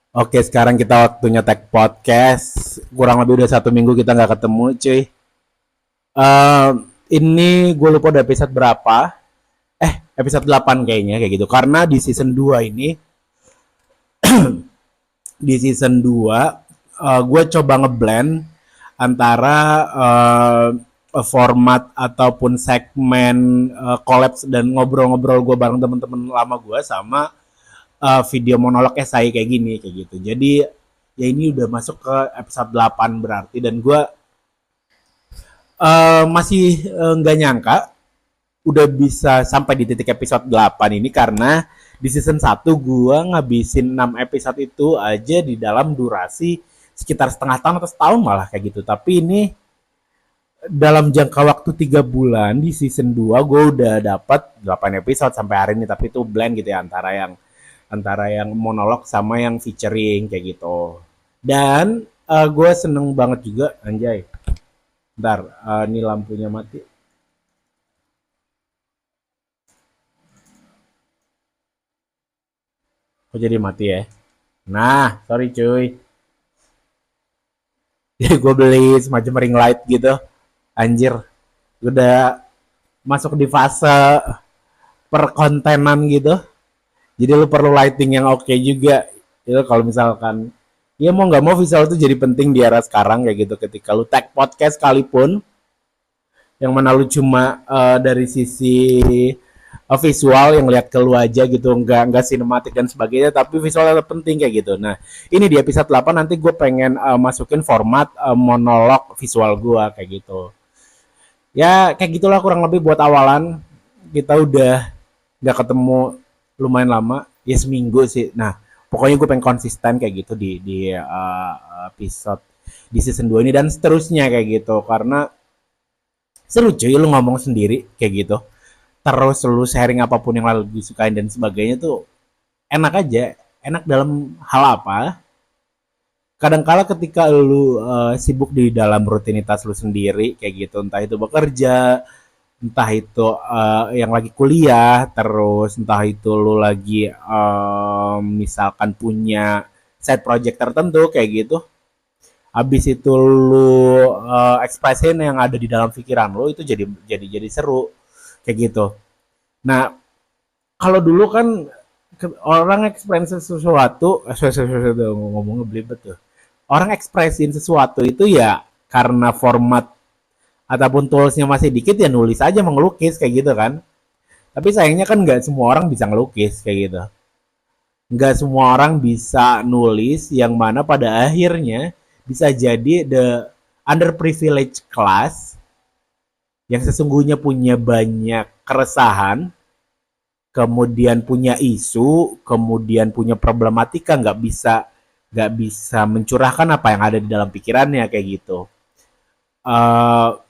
Oke, sekarang kita waktunya tag podcast. Kurang lebih udah 1 minggu kita nggak ketemu, cuy. Eh, ini gue lupa udah episode berapa. Episode 8 kayaknya kayak gitu. Karena di season 2 ini, di season 2 gue coba ngeblend antara format ataupun segmen collabs dan ngobrol-ngobrol gue bareng temen-temen lama gue sama video monolog esai kayak gini kayak gitu. Jadi ya ini udah masuk ke episode 8 berarti dan gue masih nggak nyangka udah bisa sampai di titik episode 8 ini karena di season 1 gue ngabisin 6 episode itu aja di dalam durasi sekitar setengah tahun atau setahun malah kayak gitu. Tapi ini dalam jangka waktu 3 bulan di season 2 gue udah dapat 8 episode sampai hari ini, tapi itu blend gitu ya antara yang monolog sama yang featuring kayak gitu. Dan gue seneng banget juga anjay. Ntar ini lampunya mati. Kok jadi mati ya? Nah, sorry cuy. Jadi gue beli semacam ring light gitu. Anjir, udah masuk di fase perkontenan gitu. Jadi lu perlu lighting yang oke juga. Itu kalau misalkan ya mau nggak mau visual itu jadi penting di era sekarang kayak gitu. Ketika lu tag podcast sekalipun, yang mana lu cuma dari sisi visual yang lihat ke lu aja gitu, nggak sinematik dan sebagainya, tapi visualnya penting kayak gitu. Nah, ini di episode 8 nanti gue pengen masukin format monolog visual gue kayak gitu. Ya kayak gitulah kurang lebih buat awalan. Kita udah nggak ketemu lumayan lama, ya seminggu sih. Nah, pokoknya gue pengen konsisten kayak gitu di episode di season 2 ini dan seterusnya kayak gitu karena seru cuy lu ngomong sendiri kayak gitu, terus lu sharing apapun yang lalu disukain dan sebagainya tuh enak aja. Enak dalam hal apa, kadangkala ketika lu sibuk di dalam rutinitas lu sendiri kayak gitu, entah itu bekerja, entah itu yang lagi kuliah, terus entah itu lu lagi misalkan punya side project tertentu kayak gitu, habis itu lu ekspresin yang ada di dalam pikiran lu itu jadi seru kayak gitu. Nah, kalau dulu kan orang ekspresi sesuatu, ngomongnya belibet tuh. Orang ekspresin sesuatu itu ya karena format ataupun toolsnya masih dikit ya nulis aja mengelukis kayak gitu kan. Tapi sayangnya kan nggak semua orang bisa ngelukis kayak gitu. Nggak semua orang bisa nulis yang mana pada akhirnya bisa jadi the underprivileged class yang sesungguhnya punya banyak keresahan, kemudian punya isu, kemudian punya problematika, nggak bisa mencurahkan apa yang ada di dalam pikirannya kayak gitu.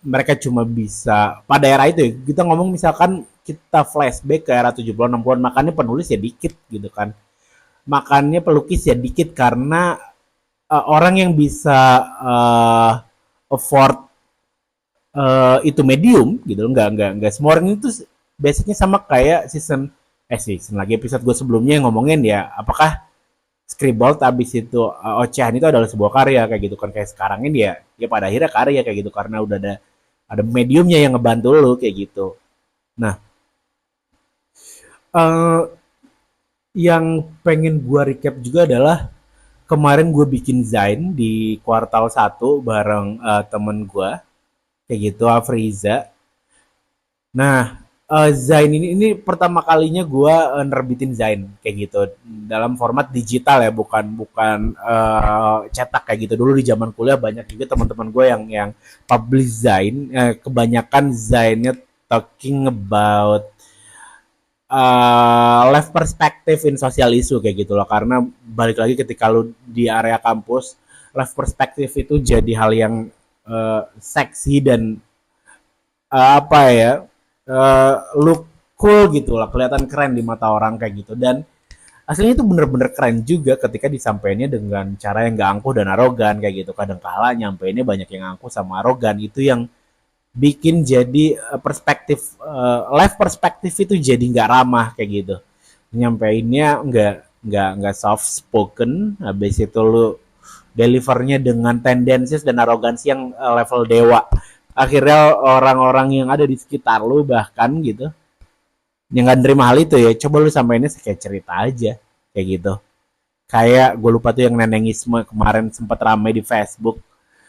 Mereka cuma bisa pada era itu ya, kita ngomong misalkan kita flashback ke era 70 60-an, makanya penulis ya dikit gitu kan. Makanya pelukis ya dikit karena orang yang bisa afford itu medium gitu, nggak semua orang itu basicnya sama kayak season lagi episode gue sebelumnya yang ngomongin ya apakah scribble habis itu ocehan itu adalah sebuah karya kayak gitu kan. Kayak sekarang ini ya pada akhirnya karya kayak gitu karena udah ada mediumnya yang ngebantu lo kayak gitu. Nah, eh, yang pengen gua recap juga adalah kemarin gue bikin Zain di kuartal 1 bareng temen gue kayak gitu Afriza. Nah, Zain ini pertama kalinya gue nerbitin Zain kayak gitu dalam format digital ya, bukan bukan cetak kayak gitu. Dulu di zaman kuliah banyak juga teman-teman gue yang publish Zain, kebanyakan Zainnya talking about left perspective in social issue kayak gitu loh. Karena balik lagi ketika lu di area kampus, left perspective itu jadi hal yang seksi dan apa ya, look cool gitu lah, kelihatan keren di mata orang kayak gitu. Dan aslinya itu bener-bener keren juga ketika disampaikannya dengan cara yang gak angkuh dan arogan kayak gitu. Kadang kala nyampeinnya banyak yang angkuh sama arogan, itu yang bikin jadi perspektif life perspektif itu jadi nggak ramah kayak gitu. Nyampeinnya nggak nggak soft spoken, habis itu lu delivernya dengan tendensius dan arogansi yang level dewa. Akhirnya orang-orang yang ada di sekitar lu bahkan gitu yang nggak nerima hal itu ya, coba lu sampainya kayak cerita aja kayak gitu. Kayak gue lupa tuh yang nenengisme kemarin sempat ramai di Facebook.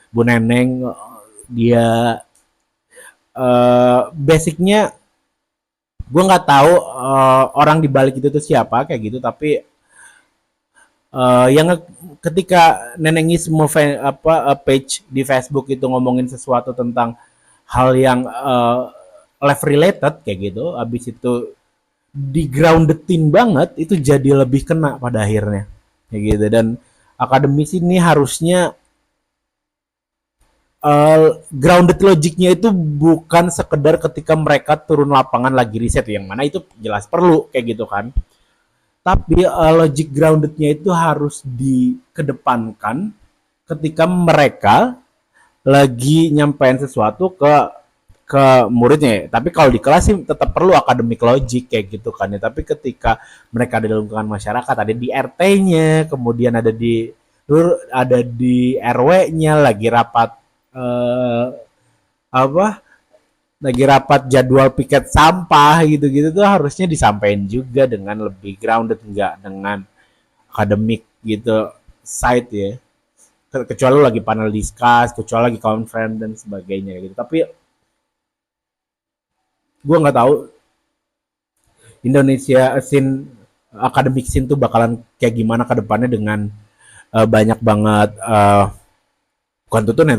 Bu Neneng dia basicnya gue nggak tahu orang di balik itu tuh siapa kayak gitu, tapi yang ketika nenengisme page di Facebook itu ngomongin sesuatu tentang hal yang life related kayak gitu, habis itu di groundetin banget, itu jadi lebih kena pada akhirnya kayak gitu. Dan akademisi ini harusnya grounded logiknya itu bukan sekedar ketika mereka turun lapangan lagi riset, yang mana itu jelas perlu kayak gitu kan, tapi logic groundednya itu harus dikedepankan ketika mereka lagi nyampein sesuatu ke muridnya. Tapi kalau di kelas sih tetap perlu akademik logik kayak gitu kan ya. Tapi ketika mereka ada dalam lingkungan masyarakat, ada di RT-nya, kemudian ada di RW-nya lagi rapat apa lagi rapat jadwal piket sampah gitu-gitu tuh harusnya disampaikan juga dengan lebih grounded, enggak dengan akademik gitu side ya. Kecuali lagi panel discuss, kecuali lagi conference dan sebagainya gitu. Tapi gue nggak tahu Indonesia scene akademik scene tuh bakalan kayak gimana ke depannya dengan banyak banget bukan tutun ya,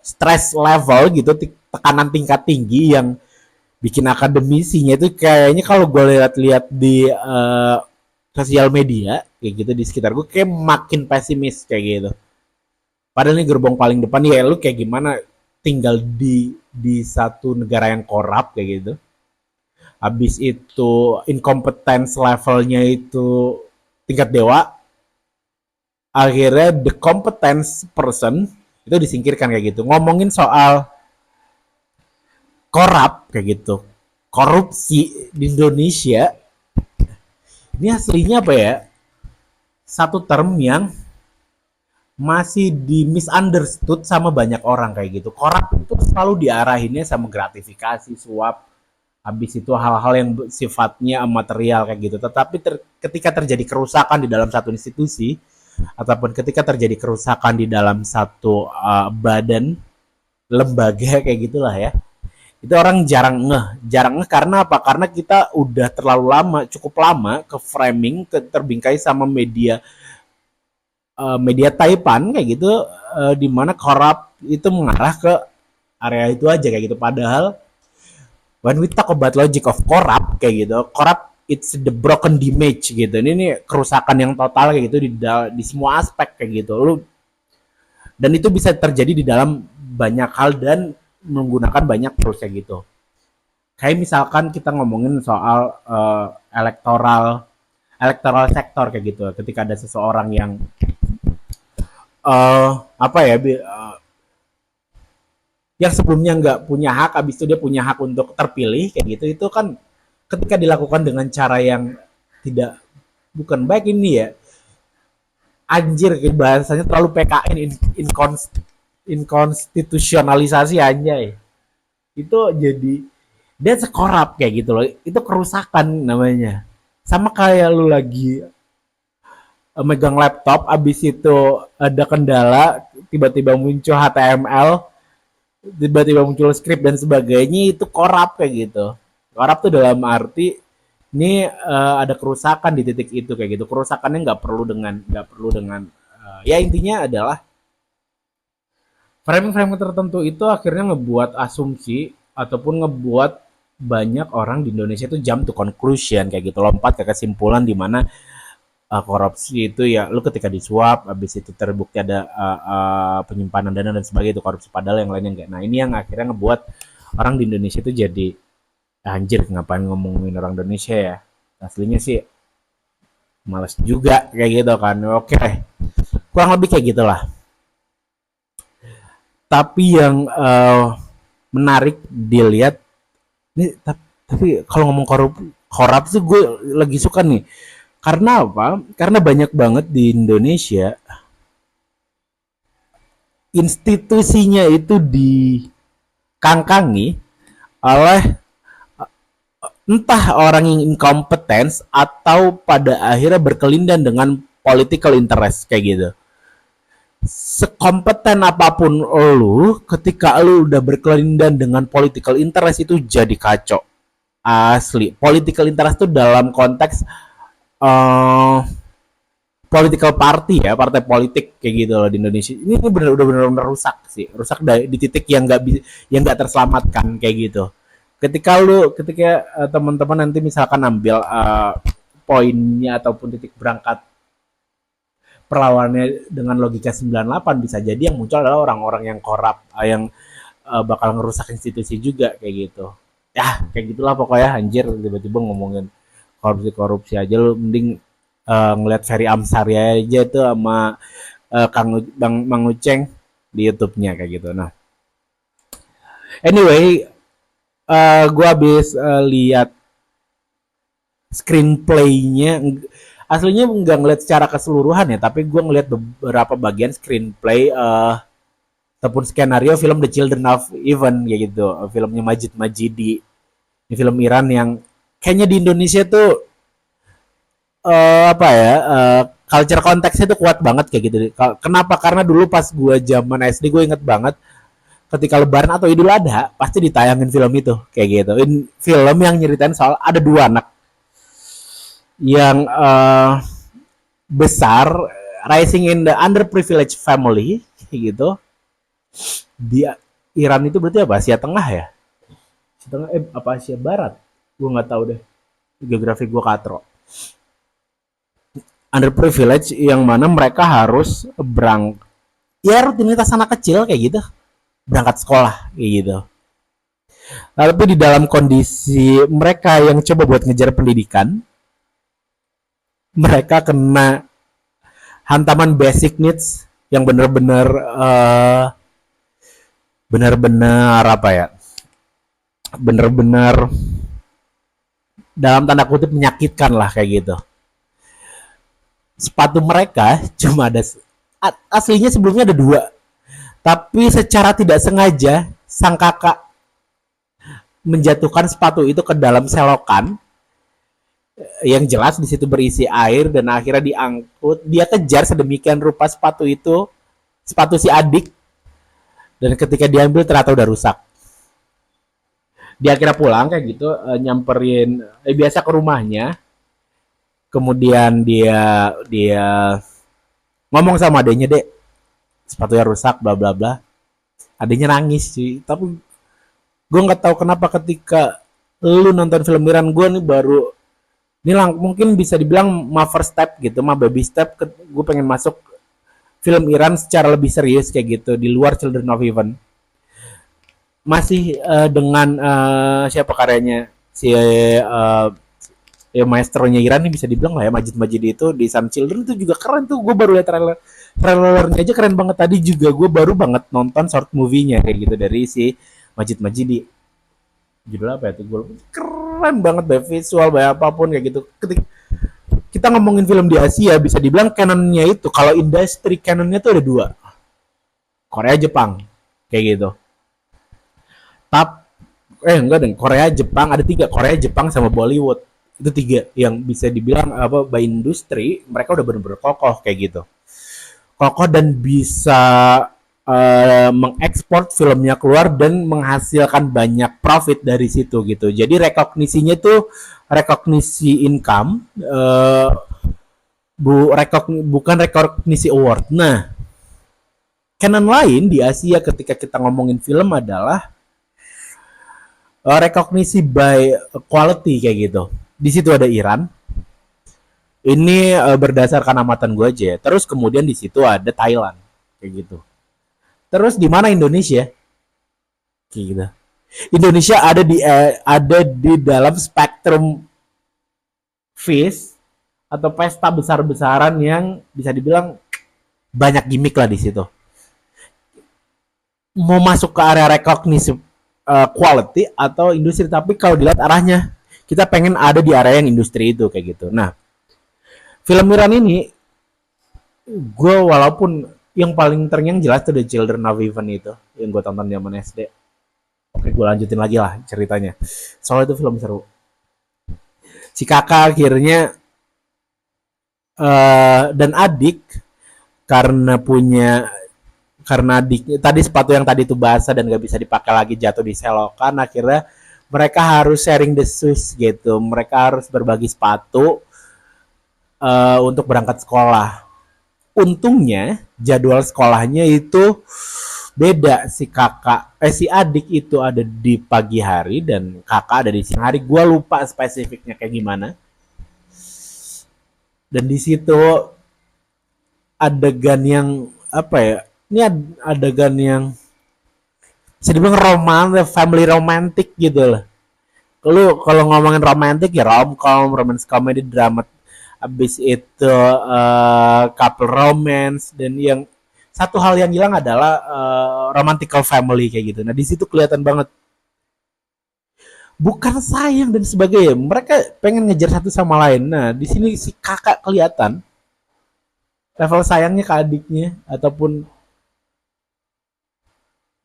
stress level gitu, tekanan tingkat tinggi yang bikin akademisinya itu kayaknya kalau gue lihat-lihat di sosial media kayak gitu di sekitar gue kayak makin pesimis kayak gitu. Padahal ini gerbong paling depan ya, lu kayak gimana tinggal di satu negara yang korup kayak gitu. Habis itu incompetence levelnya itu tingkat dewa. Akhirnya the competence person itu disingkirkan kayak gitu. Ngomongin soal korup kayak gitu, korupsi di Indonesia ini aslinya apa ya, satu term yang masih di misunderstood sama banyak orang kayak gitu. Korup itu selalu diarahinnya sama gratifikasi, suap, habis itu hal-hal yang sifatnya material kayak gitu. Tetapi ketika terjadi kerusakan di dalam satu institusi ataupun ketika terjadi kerusakan di dalam satu badan lembaga kayak gitulah ya, itu orang jarang ngeh karena apa, karena kita udah terlalu lama, cukup lama ke framing, terbingkai sama media taipan kayak gitu, di mana korup itu mengarah ke area itu aja kayak gitu. Padahal when we talk about logic of korup kayak gitu, korup it's the broken damage gitu. Ini kerusakan yang total kayak gitu di semua aspek kayak gitu. Dan itu bisa terjadi di dalam banyak hal dan menggunakan banyak tools kayak gitu. Kayak misalkan kita ngomongin soal electoral sektor kayak gitu. Ketika ada seseorang yang apa ya, yang sebelumnya nggak punya hak, habis itu dia punya hak untuk terpilih kayak gitu, itu kan ketika dilakukan dengan cara yang tidak, bukan baik ini ya, anjir bahasanya terlalu PKN, inkonstitusionalisasi anjay, itu jadi dia sekorup kayak gitu loh, itu kerusakan namanya. Sama kayak lu lagi megang laptop, abis itu ada kendala, tiba-tiba muncul HTML, tiba-tiba muncul script dan sebagainya, itu korup kayak gitu. Korup tuh dalam arti ini ada kerusakan di titik itu kayak gitu. Kerusakannya nggak perlu dengan ya intinya adalah framing-framing tertentu itu akhirnya ngebuat asumsi ataupun ngebuat banyak orang di Indonesia itu jump to conclusion kayak gitu, lompat ke kesimpulan di mana korupsi itu ya lu ketika disuap habis itu terbukti ada penyimpanan dana dan sebagainya, itu korupsi, padahal yang lainnya enggak. Nah ini yang akhirnya ngebuat orang di Indonesia itu jadi anjir ngapain ngomongin orang Indonesia ya, aslinya sih males juga kayak gitu kan. Oke, kurang lebih kayak gitulah. Tapi yang menarik dilihat ini, tapi kalau ngomong korup sih gue lagi suka nih Karena apa? Karena banyak banget di Indonesia institusinya itu dikangkangi oleh entah orang yang incompetence atau pada akhirnya berkelindan dengan political interest kayak gitu. Sekompeten apapun lu, ketika lu udah berkelindan dengan political interest itu jadi kacau. Asli. Political interest itu dalam konteks uh, political party ya, partai politik kayak gitu loh di Indonesia. Ini bener udah bener-bener rusak sih. Rusak di titik yang nggak terselamatkan kayak gitu. Ketika teman-teman nanti misalkan ambil poinnya ataupun titik berangkat perlawanannya dengan logika 98, bisa jadi yang muncul adalah orang-orang yang korup, yang bakal ngerusak institusi juga kayak gitu. Ya, kayak gitulah pokoknya anjir, tiba-tiba ngomongin korupsi aja lu mending ngeliat Ferry Amsari aja itu sama Mang Uceng di YouTube-nya kayak gitu. Nah, anyway, gue habis lihat screenplay-nya. Aslinya nggak ngeliat secara keseluruhan ya, tapi gue ngeliat beberapa bagian screenplay ataupun skenario film The Children of Even kayak gitu, filmnya Majid Majidi. Ini film Iran yang kayaknya di Indonesia tuh apa ya, culture konteksnya tuh kuat banget kayak gitu. Kenapa? Karena dulu pas gue zaman SD gue inget banget ketika Lebaran atau Idul Adha pasti ditayangin film itu kayak gitu. Film yang nyeritain soal ada dua anak yang besar, rising in the underprivileged family gitu. Di Iran itu berarti apa? Asia Tengah ya? Asia Tengah apa Asia Barat? Gue nggak tahu deh. Geografi gue katro. Underprivileged yang mana mereka harus ya rutinitas anak kecil kayak gitu, berangkat sekolah kayak gitu. Tapi di dalam kondisi mereka yang coba buat ngejar pendidikan, mereka kena hantaman basic needs yang benar-benar apa ya, benar-benar dalam tanda kutip menyakitkan lah kayak gitu. Sepatu mereka cuma ada, aslinya sebelumnya ada dua, tapi secara tidak sengaja sang kakak menjatuhkan sepatu itu ke dalam selokan yang jelas di situ berisi air dan akhirnya diangkut. Dia kejar sedemikian rupa sepatu itu, sepatu si adik, dan ketika diambil ternyata udah rusak. Dia akhirnya pulang kayak gitu, nyamperin biasa ke rumahnya. Kemudian dia ngomong sama adenya, "Dek, sepatunya rusak bla bla bla." Adenya nangis sih, tapi gue nggak tahu kenapa ketika lu nonton film Iran, gue nih baru mungkin bisa dibilang my first step gitu, my baby step, gue pengen masuk film Iran secara lebih serius kayak gitu di luar Children of Heaven. Masih dengan siapa karyanya si ya maestronya Iran nih bisa dibilang lah ya, Majid Majid itu di Some Children itu juga keren tuh. Gue baru lihat trailernya aja keren banget. Tadi juga gue baru banget nonton short movie-nya kayak gitu dari si Majid Majidi. Judul apa ya tuh? Gue keren banget deh, visual banyak apapun kayak gitu. Ketika kita ngomongin film di Asia bisa dibilang canonnya itu, kalau industri canonnya tuh ada dua, Korea Jepang kayak gitu. Enggak deh, Korea Jepang ada tiga, Korea Jepang sama Bollywood. Itu tiga yang bisa dibilang apa, by industri mereka udah bener-bener kokoh kayak gitu, kokoh dan bisa mengekspor filmnya keluar dan menghasilkan banyak profit dari situ gitu. Jadi rekognisinya tuh rekognisi income, bukan rekognisi award. Nah, canon lain di Asia ketika kita ngomongin film adalah rekognisi by quality kayak gitu. Di situ ada Iran. Ini berdasarkan amatan gue aja ya. Terus kemudian di situ ada Thailand kayak gitu. Terus di mana Indonesia? Kayak gitu. Indonesia ada di dalam spektrum feast atau pesta besar-besaran yang bisa dibilang banyak gimmick lah di situ. Mau masuk ke area rekognisi quality atau industri, tapi kalau dilihat arahnya kita pengen ada di area yang industri itu kayak gitu. Nah, Film Iran ini gue walaupun yang paling terngiang jelas tuh The Children of Heaven itu yang gue tonton zaman SD. Oke, gue lanjutin lagi lah ceritanya. Soalnya itu film seru. Si kakak akhirnya dan adik karena punya karena adiknya tadi sepatu yang tadi itu basah dan gak bisa dipakai lagi jatuh di selokan, akhirnya mereka harus sharing the shoes gitu, mereka harus berbagi sepatu untuk berangkat sekolah. Untungnya jadwal sekolahnya itu beda, si adik itu ada di pagi hari dan kakak ada di siang hari. Gua lupa spesifiknya kayak gimana. Dan di situ adegan yang apa ya? Ini adegan yang bisa dibilang family romantic gitu lah. Kalau ngomongin romantic ya romcom, romance comedy, drama. Abis itu couple romance, dan yang satu hal yang hilang adalah romantical family kayak gitu. Nah di situ kelihatan banget bukan sayang dan sebagainya, mereka pengen ngejar satu sama lain. Nah di sini si kakak kelihatan level sayangnya ke adiknya, ataupun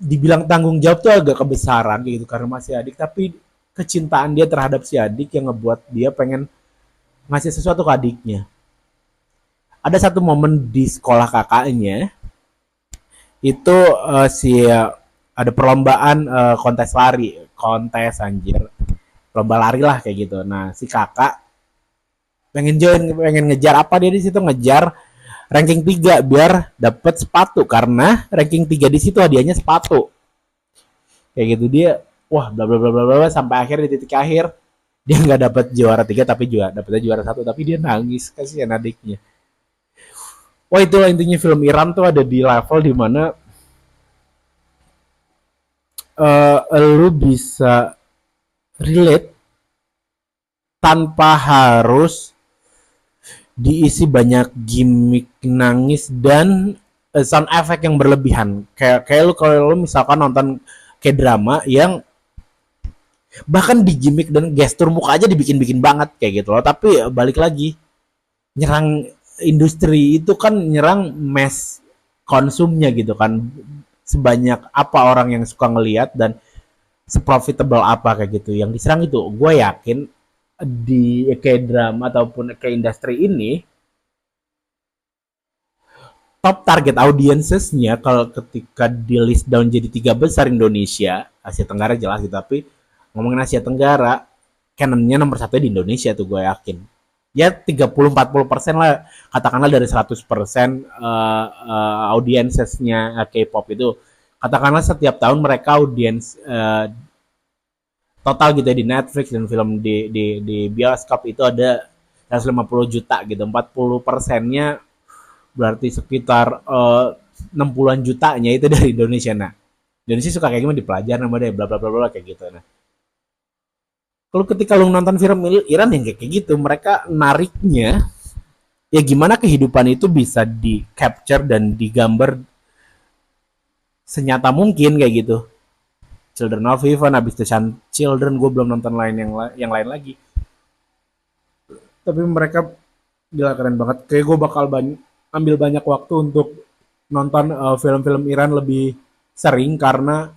dibilang tanggung jawab tuh agak kebesaran gitu karena masih adik, tapi kecintaan dia terhadap si adik yang ngebuat dia pengen ngasih sesuatu ke adiknya. Ada satu momen di sekolah kakaknya itu si ada perlombaan kontes anjir, lomba lari lah kayak gitu. Nah si kakak pengen ngejar apa, dia di situ ngejar ranking 3 biar dapet sepatu, karena ranking 3 di situ hadiahnya sepatu kayak gitu. Dia wah bla bla bla bla bla sampai akhir, di titik akhir dia nggak dapet juara 3 tapi juga dapetnya juara 1, tapi dia nangis kasihan adiknya. Wah itulah intinya, film Iran tuh ada di level dimana lu bisa relate tanpa harus diisi banyak gimmick nangis dan sound effect yang berlebihan. Kayak lu kalau lu misalkan nonton kayak drama yang bahkan di gimmick dan gestur muka aja dibikin-bikin banget kayak gitu loh. Tapi balik lagi, nyerang industri itu kan nyerang mass konsumnya gitu kan. Sebanyak apa orang yang suka ngelihat dan seprofitable apa kayak gitu yang diserang itu. Gue yakin di kayak drama ataupun kayak industri ini, top target audiensesnya kalau ketika di list down jadi 3 besar Indonesia, Asia Tenggara jelas gitu, tapi ngomongin Asia Tenggara, Canonnya nomor 1 di Indonesia tuh gue yakin. Ya 30-40% lah, katakanlah dari 100% audiensesnya K-pop itu, katakanlah setiap tahun mereka audiens total gitu ya di Netflix dan film di bioskop itu ada 150 juta gitu. 40%-nya berarti sekitar 60-an jutanya itu dari Indonesia. Nah Indonesia suka kayak gimana, di pelajaran sama dia bla bla bla bla kayak gitu. Nah kalau ketika lu nonton film Iran yang kayak gitu, mereka nariknya ya gimana kehidupan itu bisa di capture dan digambar senyata mungkin kayak gitu. Children of Heaven, habis itu Children, gue belum nonton yang lain lagi, tapi mereka gila keren banget. Kayak gue bakal ambil banyak waktu untuk nonton film-film Iran lebih sering karena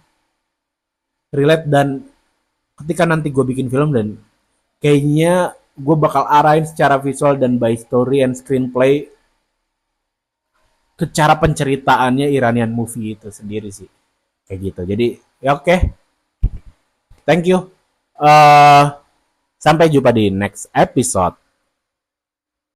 relate, dan ketika nanti gue bikin film dan kayaknya gue bakal arahin secara visual dan by story and screenplay ke cara penceritaannya Iranian movie itu sendiri sih kayak gitu. Jadi ya oke. Thank you. Sampai jumpa di next episode.